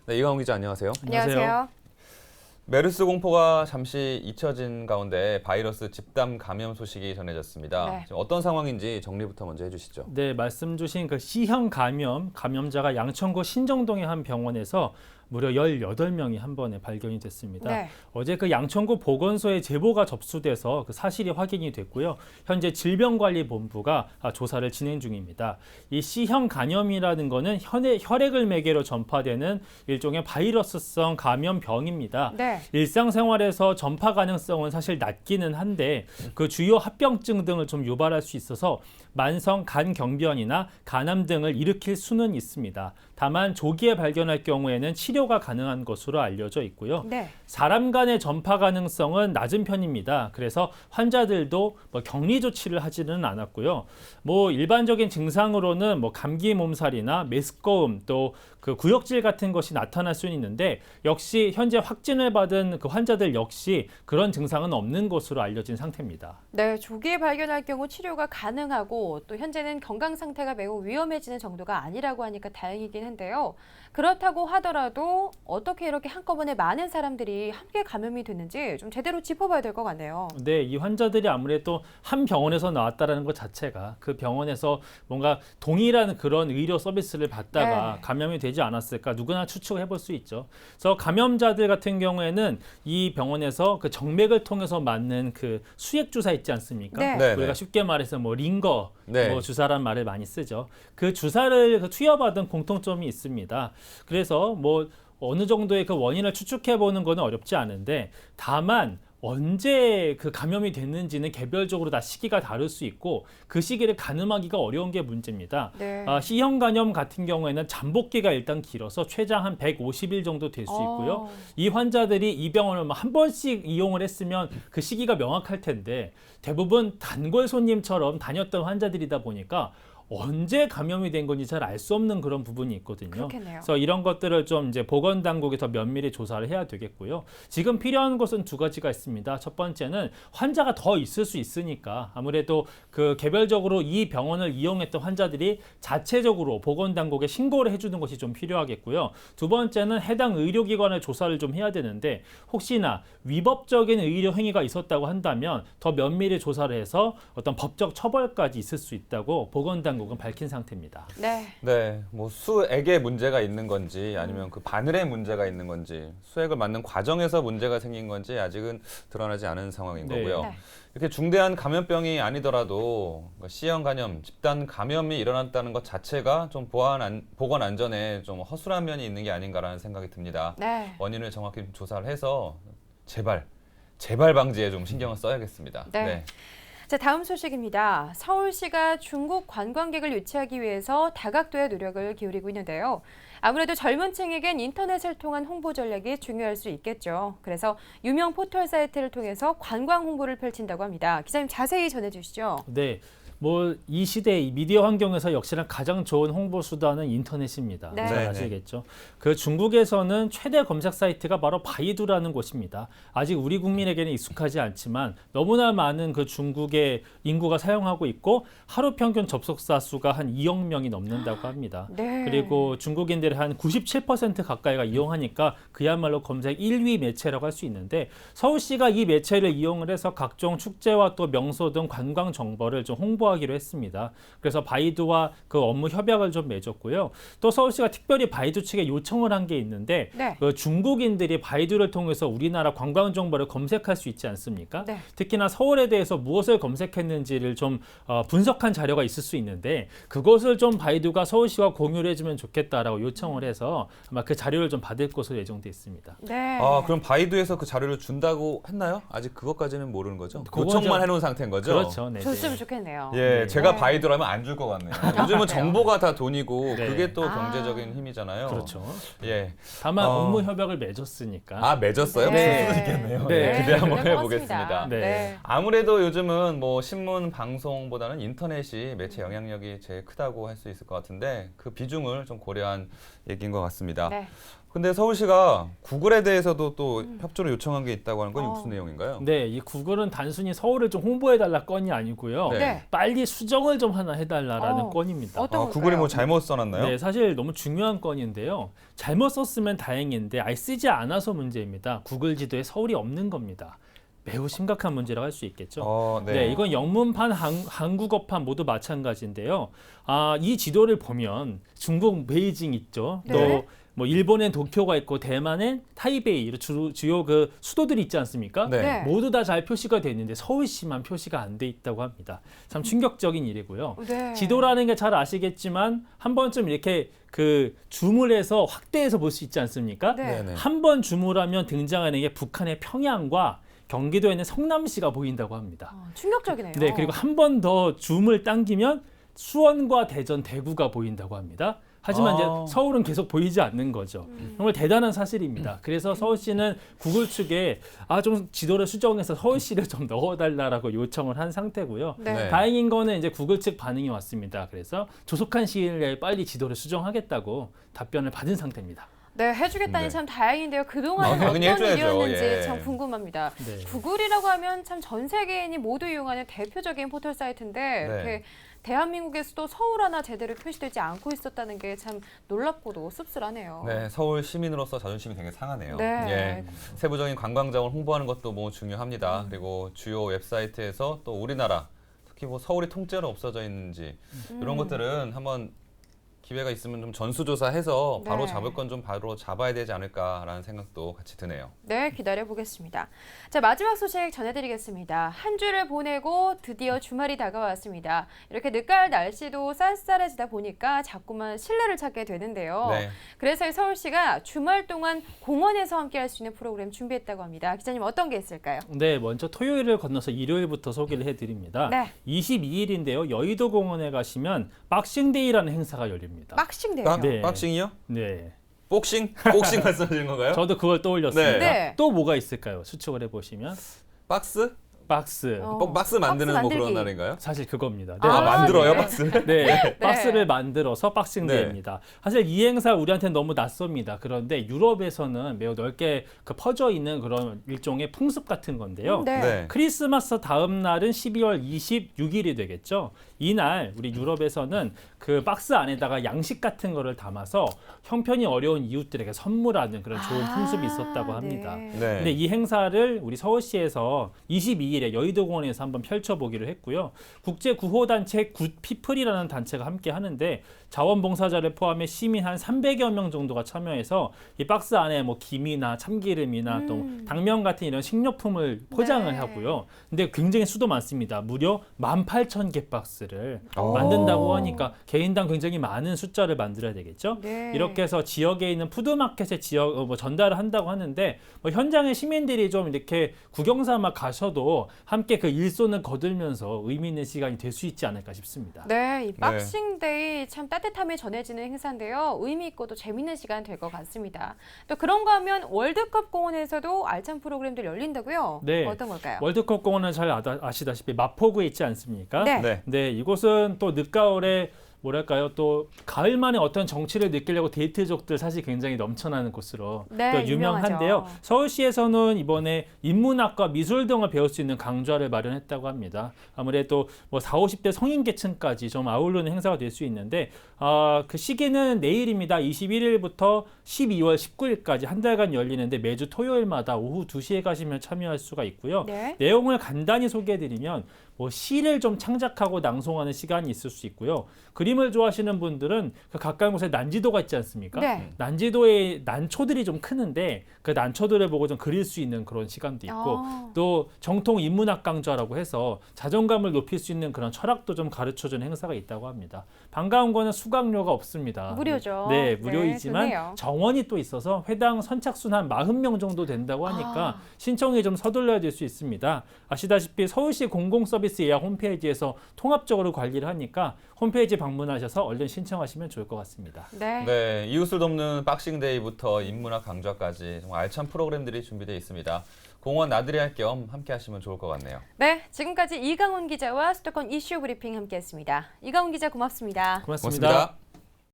네, 이강훈 기자 안녕하세요. 안녕하세요. 메르스 공포가 잠시 잊혀진 가운데 바이러스 집단 감염 소식이 전해졌습니다. 네. 지금 어떤 상황인지 정리부터 먼저 해주시죠. 네, 말씀 주신 그 C형 감염자가 양천구 신정동의 한 병원에서 무려 18명이 한 번에 발견이 됐습니다. 네. 어제 그 양천구 보건소에 제보가 접수돼서 그 사실이 확인이 됐고요. 현재 질병관리본부가 조사를 진행 중입니다. 이 C형 감염이라는 거는 혈액을 매개로 전파되는 일종의 바이러스성 감염병입니다. 네. 일상생활에서 전파 가능성은 사실 낮기는 한데 그 주요 합병증 등을 좀 유발할 수 있어서 만성 간경변이나 간암 등을 일으킬 수는 있습니다. 다만 조기에 발견할 경우에는 치료가 가능한 것으로 알려져 있고요. 네. 사람 간의 전파 가능성은 낮은 편입니다. 그래서 환자들도 격리 조치를 하지는 않았고요. 일반적인 증상으로는 감기 몸살이나 메스꺼움 또 그 구역질 같은 것이 나타날 수는 있는데 역시 현재 확진을 받은 그 환자들 역시 그런 증상은 없는 것으로 알려진 상태입니다. 네, 조기에 발견할 경우 치료가 가능하고 또 현재는 건강 상태가 매우 위험해지는 정도가 아니라고 하니까 다행이긴 한데요. 그렇다고 하더라도 어떻게 이렇게 한꺼번에 많은 사람들이 함께 감염이 됐는지 좀 제대로 짚어봐야 될 것 같네요. 네, 이 환자들이 아무래도 한 병원에서 나왔다는 것 자체가 그 병원에서 뭔가 동일한 그런 의료 서비스를 받다가 네. 감염이 되지 않았을까 누구나 추측해 볼 수 있죠. 그래서 감염자들 같은 경우에는 이 병원에서 그 정맥을 통해서 맞는 그 수액 주사 있지 않습니까? 네. 네, 우리가 네. 쉽게 말해서 링거 네. 주사란 말을 많이 쓰죠. 그 주사를 투여받은 공통점이 있습니다. 그래서 어느 정도의 그 원인을 추측해 보는 것은 어렵지 않은데 다만 언제 그 감염이 됐는지는 개별적으로 다 시기가 다를 수 있고 그 시기를 가늠하기가 어려운 게 문제입니다. 네. C형 감염 같은 경우에는 잠복기가 일단 길어서 최장 한 150일 정도 될 수 있고요. 이 환자들이 이 병원을 한 번씩 이용을 했으면 그 시기가 명확할 텐데 대부분 단골 손님처럼 다녔던 환자들이다 보니까 언제 감염이 된 건지 잘 알 수 없는 그런 부분이 있거든요. 그렇겠네요. 그래서 이런 것들을 좀 이제 보건당국이 더 면밀히 조사를 해야 되겠고요. 지금 필요한 것은 두 가지가 있습니다. 첫 번째는 환자가 더 있을 수 있으니까 아무래도 그 개별적으로 이 병원을 이용했던 환자들이 자체적으로 보건당국에 신고를 해주는 것이 좀 필요하겠고요. 두 번째는 해당 의료기관의 조사를 좀 해야 되는데 혹시나 위법적인 의료 행위가 있었다고 한다면 더 면밀히 조사를 해서 어떤 법적 처벌까지 있을 수 있다고 보건당국은 밝힌 상태입니다. 네. 네, 수액에 문제가 있는 건지 아니면 그 바늘에 문제가 있는 건지 수액을 맞는 과정에서 문제가 생긴 건지 아직은 드러나지 않은 상황인 네. 거고요. 네. 이렇게 중대한 감염병이 아니더라도 C형 감염, 집단 감염이 일어났다는 것 자체가 좀 보건 안전에 좀 허술한 면이 있는 게 아닌가라는 생각이 듭니다. 네. 원인을 정확히 조사를 해서 제발 방지에 좀 신경을 써야겠습니다. 네. 자, 다음 소식입니다. 서울시가 중국 관광객을 유치하기 위해서 다각도의 노력을 기울이고 있는데요. 아무래도 젊은 층에겐 인터넷을 통한 홍보 전략이 중요할 수 있겠죠. 그래서 유명 포털 사이트를 통해서 관광 홍보를 펼친다고 합니다. 기자님 자세히 전해주시죠. 네. 이 시대 이 미디어 환경에서 역시나 가장 좋은 홍보 수단은 인터넷입니다. 네. 잘 아시겠죠? 그 중국에서는 최대 검색 사이트가 바로 바이두라는 곳입니다. 아직 우리 국민에게는 익숙하지 않지만 너무나 많은 그 중국의 인구가 사용하고 있고 하루 평균 접속자 수가 한 2억 명이 넘는다고 합니다. 네. 그리고 중국인들의 한 97% 가까이가 이용하니까 그야말로 검색 1위 매체라고 할 수 있는데 서울시가 이 매체를 이용을 해서 각종 축제와 또 명소 등 관광 정보를 좀 홍보하기로 했습니다. 그래서 바이두와 그 업무 협약을 좀 맺었고요. 또 서울시가 특별히 바이두 측에 요청을 한 게 있는데 네. 그 중국인들이 바이두를 통해서 우리나라 관광 정보를 검색할 수 있지 않습니까? 네. 특히나 서울에 대해서 무엇을 검색했는지를 좀 분석한 자료가 있을 수 있는데 그것을 좀 바이두가 서울시와 공유를 해주면 좋겠다라고 요청을 해서 아마 그 자료를 좀 받을 것으로 예정돼 있습니다. 네. 그럼 바이두에서 그 자료를 준다고 했나요? 아직 그것까지는 모르는 거죠? 그건 요청만 좀- 해놓은 상태인 거죠? 그렇죠. 네. 줬으면 좋겠네요. 예, 네. 제가 네. 바이두라면 안 줄 것 같네요. 요즘은 그래요? 정보가 다 돈이고 네. 그게 또 아. 경제적인 힘이잖아요. 그렇죠. 예. 다만 업무 협약을 맺었으니까. 맺었어요? 네. 무슨 수도 있겠네요. 네. 기대 한번 네, 해보겠습니다. 고맙습니다. 네. 네. 아무래도 요즘은 신문, 방송보다는 인터넷이 매체 영향력이 제일 크다고 할 수 있을 것 같은데 그 비중을 좀 고려한 얘기인 것 같습니다. 네. 근데 서울시가 구글에 대해서도 또 협조를 요청한 게 있다고 하는 건 이게 무슨 내용인가요? 네, 이 구글은 단순히 서울을 좀 홍보해달라 건이 아니고요. 네. 네. 빨리 수정을 좀 하나 해달라라는 어, 건입니다. 어떤 걸까요? 구글이 뭐 잘못 써놨나요? 네, 사실 너무 중요한 건인데요. 잘못 썼으면 다행인데 아예 쓰지 않아서 문제입니다. 구글 지도에 서울이 없는 겁니다. 매우 심각한 문제라고 할 수 있겠죠. 네. 네, 이건 영문판, 한국어판 모두 마찬가지인데요. 이 지도를 보면 중국 베이징 있죠. 네. 또 뭐 일본엔 도쿄가 있고 대만엔 타이베이 이런 주요 그 수도들이 있지 않습니까? 네. 네. 모두 다 잘 표시가 돼 있는데 서울시만 표시가 안 돼 있다고 합니다. 참 충격적인 일이고요. 네. 지도라는 게 잘 아시겠지만 한 번쯤 이렇게 그 줌을 해서 확대해서 볼 수 있지 않습니까? 네. 네네. 한 번 줌을 하면 등장하는 게 북한의 평양과 경기도에 있는 성남시가 보인다고 합니다. 충격적이네요. 네, 그리고 한 번 더 줌을 당기면 수원과 대전, 대구가 보인다고 합니다. 하지만 이제 서울은 계속 보이지 않는 거죠. 정말 대단한 사실입니다. 그래서 서울시는 구글 측에 좀 지도를 수정해서 서울시를 좀 넣어달라고 요청을 한 상태고요. 네. 네. 다행인 거는 이제 구글 측 반응이 왔습니다. 그래서 조속한 시일 내에 빨리 지도를 수정하겠다고 답변을 받은 상태입니다. 네, 해주겠다니 네. 참 다행인데요. 그동안은 당연히 어떤 해줘야죠. 일이었는지 예. 참 궁금합니다. 네. 구글이라고 하면 참 전 세계인이 모두 이용하는 대표적인 포털 사이트인데 이렇게 대한민국에서도 서울 하나 제대로 표시되지 않고 있었다는 게 참 놀랍고도 씁쓸하네요. 네, 서울 시민으로서 자존심이 되게 상하네요. 네. 예, 세부적인 관광장을 홍보하는 것도 뭐 중요합니다. 그리고 주요 웹사이트에서 또 우리나라, 특히 뭐 서울이 통째로 없어져 있는지 이런 것들은 한번 기회가 있으면 좀 전수조사해서 바로 네. 잡을 건 좀 바로 잡아야 되지 않을까라는 생각도 같이 드네요. 네, 기다려 보겠습니다. 자, 마지막 소식 전해드리겠습니다. 한 주를 보내고 드디어 주말이 다가왔습니다. 이렇게 늦가을 날씨도 쌀쌀해지다 보니까 자꾸만 실내를 찾게 되는데요. 네. 그래서 서울시가 주말 동안 공원에서 함께할 수 있는 프로그램 준비했다고 합니다. 기자님 어떤 게 있을까요? 네, 먼저 토요일을 건너서 일요일부터 소개를 해드립니다. 네. 22일인데요. 여의도 공원에 가시면 박싱데이라는 행사가 열립니다. 박싱데이요. 네. 박싱이요? 네, 복싱? 복싱 말씀하시는 건가요? 저도 그걸 떠올렸습니다. 네. 또 뭐가 있을까요? 수축을 해보시면 박스? 박스. 박스 만드는 박스 뭐 그런 만들기. 날인가요? 사실 그겁니다. 네, 아, 만들어요, 네. 박스? 네, 박스를 만들어서 박싱데이입니다. 네. 사실 이 행사 우리한테는 너무 낯섭니다. 그런데 유럽에서는 매우 넓게 퍼져 있는 그런 일종의 풍습 같은 건데요. 네. 네. 크리스마스 다음 날은 12월 26일이 되겠죠. 이날 우리 유럽에서는 그 박스 안에다가 양식 같은 거를 담아서 형편이 어려운 이웃들에게 선물하는 그런 좋은 풍습이 있었다고 합니다. 네. 네. 근데 이 행사를 우리 서울시에서 22일에 여의도공원에서 한번 펼쳐보기로 했고요. 국제구호단체 굿피플이라는 단체가 함께 하는데 자원봉사자를 포함해 시민 한 300여 명 정도가 참여해서 이 박스 안에 뭐 김이나 참기름이나 또 당면 같은 이런 식료품을 포장을 네. 하고요. 근데 굉장히 수도 많습니다. 무려 18,000개 박스를 오. 만든다고 하니까 개인당 굉장히 많은 숫자를 만들어야 되겠죠. 네. 이렇게 해서 지역에 있는 푸드마켓에 전달을 한다고 하는데 현장에 시민들이 좀 이렇게 구경삼아 가셔도 함께 그 일손을 거들면서 의미 있는 시간이 될 수 있지 않을까 싶습니다. 네, 이 박싱데이 참 따뜻함이 전해지는 행사인데요. 의미 있고 또 재밌는 시간 될 것 같습니다. 또 그런가 하면 월드컵 공원에서도 알찬 프로그램들 열린다고요? 네. 어떤 걸까요? 월드컵 공원은 잘 아시다시피 마포구에 있지 않습니까? 네. 네. 네, 이곳은 또 늦가을에 뭐랄까요, 또 가을만에 어떤 정취를 느끼려고 데이트족들 사실 굉장히 넘쳐나는 곳으로 네, 또 유명한데요. 유명하죠. 서울시에서는 이번에 인문학과 미술 등을 배울 수 있는 강좌를 마련했다고 합니다. 아무래도 뭐 40, 50대 성인 계층까지 좀 아우르는 행사가 될 수 있는데 그 시기는 내일입니다. 21일부터 12월 19일까지 한 달간 열리는데 매주 토요일마다 오후 2시에 가시면 참여할 수가 있고요. 네. 내용을 간단히 소개해드리면 뭐 시를 좀 창작하고 낭송하는 시간이 있을 수 있고요. 그림을 좋아하시는 분들은 그 가까운 곳에 난지도가 있지 않습니까? 네. 난지도에 난초들이 좀 크는데 그 난초들을 보고 좀 그릴 수 있는 그런 시간도 있고 아. 또 정통 인문학 강좌라고 해서 자존감을 높일 수 있는 그런 철학도 좀 가르쳐주는 행사가 있다고 합니다. 반가운 거는 수강료가 없습니다. 무료죠. 네, 네, 무료이지만 좋네요. 정원이 또 있어서 회당 선착순 한 40명 정도 된다고 하니까 신청이 좀 서둘러야 될 수 있습니다. 아시다시피 서울시 공공서비스 예약 홈페이지에서 통합적으로 관리를 하니까 홈페이지 방문하셔서 얼른 신청하시면 좋을 것 같습니다. 네. 네, 이웃을 돕는 박싱데이부터 인문학 강좌까지 정말 알찬 프로그램들이 준비되어 있습니다. 공원 나들이 할 겸 함께 하시면 좋을 것 같네요. 네, 지금까지 이강훈 기자와 수도권 이슈 브리핑 함께했습니다. 이강훈 기자 고맙습니다. 고맙습니다.